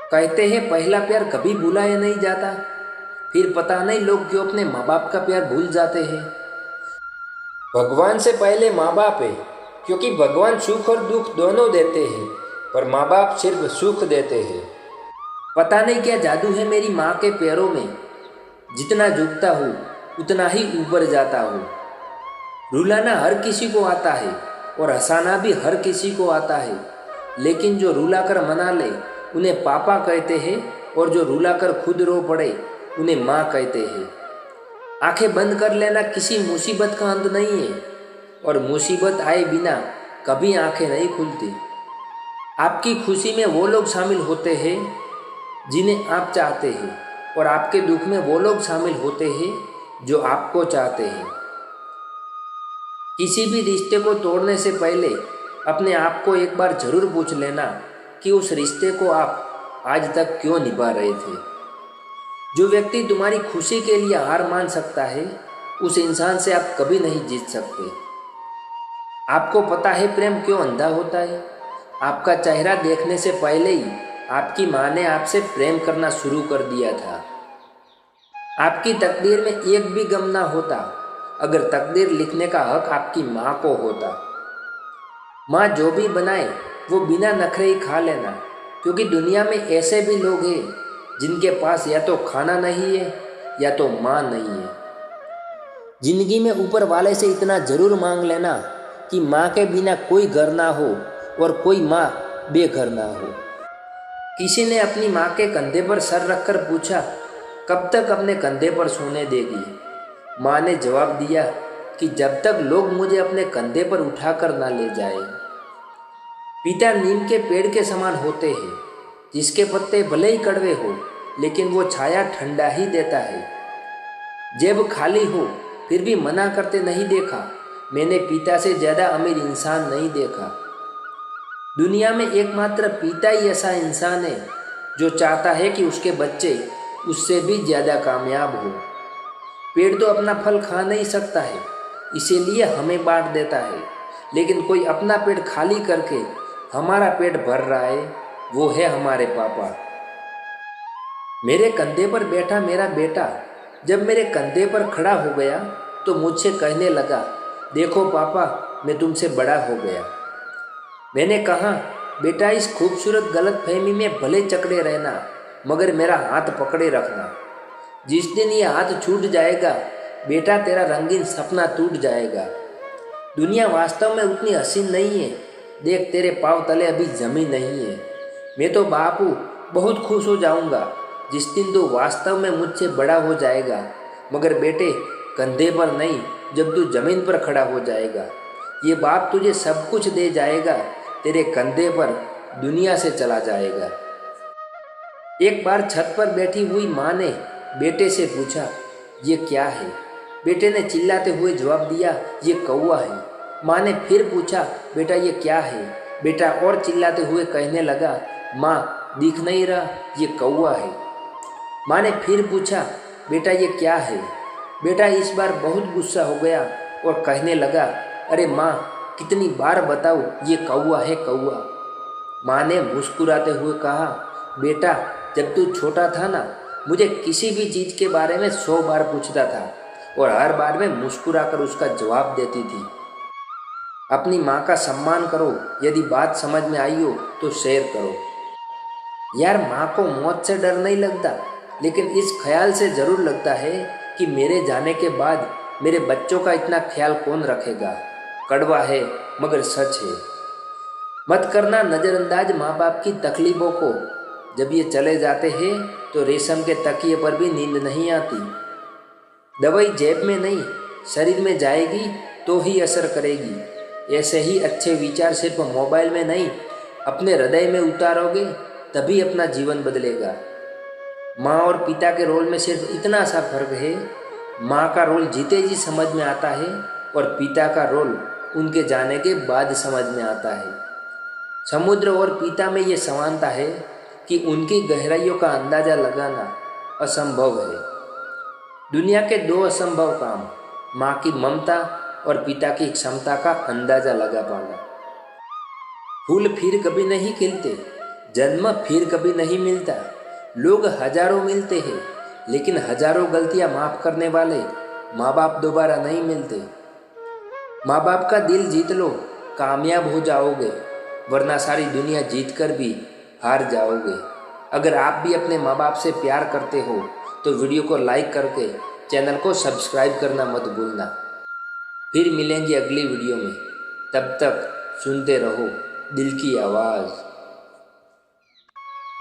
कहते हैं पहला प्यार कभी भुलाया नहीं जाता, फिर पता नहीं लोग क्यों अपने माँ बाप का प्यार भूल जाते हैं। भगवान से पहले माँ बाप है, क्योंकि भगवान सुख और दुख दोनों देते हैं, पर माँ बाप सिर्फ सुख देते हैं। पता नहीं क्या जादू है मेरी माँ के पैरों में, जितना झुकता हूँ उतना ही ऊपर जाता हूँ। रुलाना हर किसी को आता है और हंसाना भी हर किसी को आता है, लेकिन जो रुला कर मना ले उन्हें पापा कहते हैं, और जो रुला कर खुद रो पड़े उन्हें माँ कहते हैं। आंखें बंद कर लेना किसी मुसीबत का अंत नहीं है, और मुसीबत आए बिना कभी आंखें नहीं खुलती। आपकी खुशी में वो लोग शामिल होते हैं जिन्हें आप चाहते हैं, और आपके दुख में वो लोग शामिल होते हैं जो आपको चाहते हैं। किसी भी रिश्ते को तोड़ने से पहले अपने आप को एक बार जरूर पूछ लेना कि उस रिश्ते को आप आज तक क्यों निभा रहे थे। जो व्यक्ति तुम्हारी खुशी के लिए हार मान सकता है, उस इंसान से आप कभी नहीं जीत सकते। आपको पता है प्रेम क्यों अंधा होता है? आपका चेहरा देखने से पहले ही आपकी माँ ने आपसे प्रेम करना शुरू कर दिया था। आपकी तकदीर में एक भी गम ना होता अगर तकदीर लिखने का हक आपकी माँ को होता। माँ जो भी बनाए वो बिना नखरे ही खा लेना, क्योंकि दुनिया में ऐसे भी लोग हैं जिनके पास या तो खाना नहीं है या तो माँ नहीं है। जिंदगी में ऊपर वाले से इतना जरूर मांग लेना कि माँ के बिना कोई घर ना हो और कोई माँ बेघर ना हो। किसी ने अपनी माँ के कंधे पर सर रखकर पूछा, कब तक अपने कंधे पर सोने देगी? माँ ने जवाब दिया कि जब तक लोग मुझे अपने कंधे पर उठाकर ना ले जाए। पिता नीम के पेड़ के समान होते हैं, जिसके पत्ते भले ही कड़वे हो लेकिन वो छाया ठंडा ही देता है। जेब खाली हो फिर भी मना करते नहीं देखा। मैंने पिता से ज़्यादा अमीर इंसान नहीं देखा। दुनिया में एकमात्र पिता ही ऐसा इंसान है जो चाहता है कि उसके बच्चे उससे भी ज़्यादा कामयाब हो। पेड़ तो अपना फल खा नहीं सकता है, इसीलिए हमें बांट देता है, लेकिन कोई अपना पेट खाली करके हमारा पेट भर रहा है, वो है हमारे पापा। मेरे कंधे पर बैठा मेरा बेटा जब मेरे कंधे पर खड़ा हो गया तो मुझसे कहने लगा, देखो पापा, मैं तुमसे बड़ा हो गया। मैंने कहा, बेटा इस खूबसूरत गलतफहमी में भले चकड़े रहना, मगर मेरा हाथ पकड़े रखना। जिस दिन ये हाथ छूट जाएगा बेटा, तेरा रंगीन सपना टूट जाएगा। दुनिया वास्तव में उतनी हसीन नहीं है, देख तेरे पाँव तले अभी जमीन नहीं है। मैं तो बापू बहुत खुश हो जाऊंगा जिस दिन तू वास्तव में मुझसे बड़ा हो जाएगा, मगर बेटे कंधे पर नहीं, जब तू जमीन पर खड़ा हो जाएगा। ये बाप तुझे सब कुछ दे जाएगा, तेरे कंधे पर दुनिया से चला जाएगा। एक बार छत पर बैठी हुई माँ ने बेटे से पूछा, ये क्या है? बेटे ने चिल्लाते हुए जवाब दिया, ये कौवा है। माँ ने फिर पूछा, बेटा ये क्या है? बेटा और चिल्लाते हुए कहने लगा, माँ दिख नहीं रहा, ये कौवा है। माँ ने फिर पूछा, बेटा ये क्या है? बेटा इस बार बहुत गुस्सा हो गया और कहने लगा, अरे माँ कितनी बार बताऊँ, ये कौवा है कौवा। माँ ने मुस्कुराते हुए कहा, बेटा जब तू छोटा था ना, मुझे किसी भी चीज़ के बारे में 100 बार पूछता था और हर बार में मुस्कुराकर उसका जवाब देती थी। अपनी माँ का सम्मान करो, यदि बात समझ में आई हो तो शेयर करो। यार माँ को मौत से डर नहीं लगता, लेकिन इस ख्याल से ज़रूर लगता है कि मेरे जाने के बाद मेरे बच्चों का इतना ख्याल कौन रखेगा। कड़वा है मगर सच है। मत करना नज़रअंदाज माँ बाप की तकलीफ़ों को। जब ये चले जाते हैं तो रेशम के तकिए पर भी नींद नहीं आती। दवाई जेब में नहीं, शरीर में जाएगी तो ही असर करेगी। ऐसे ही अच्छे विचार सिर्फ मोबाइल में नहीं, अपने हृदय में उतारोगे तभी अपना जीवन बदलेगा। माँ और पिता के रोल में सिर्फ इतना सा फर्क है, माँ का रोल जीते जी समझ में आता है और पिता का रोल उनके जाने के बाद समझ में आता है। समुद्र और पिता में ये समानता है कि उनकी गहराइयों का अंदाज़ा लगाना असंभव है। दुनिया के 2 असंभव काम, माँ की ममता और पिता की क्षमता का अंदाज़ा लगा पाना। फूल फिर कभी नहीं खिलते, जन्म फिर कभी नहीं मिलता। लोग हजारों मिलते हैं, लेकिन हजारों गलतियां माफ करने वाले माँ बाप दोबारा नहीं मिलते। माँ बाप का दिल जीत लो, कामयाब हो जाओगे, वरना सारी दुनिया जीत कर भी हार जाओगे। अगर आप भी अपने माँ बाप से प्यार करते हो तो वीडियो को लाइक करके चैनल को सब्सक्राइब करना मत भूलना। फिर मिलेंगे अगली वीडियो में, तब तक सुनते रहो दिल की आवाज़।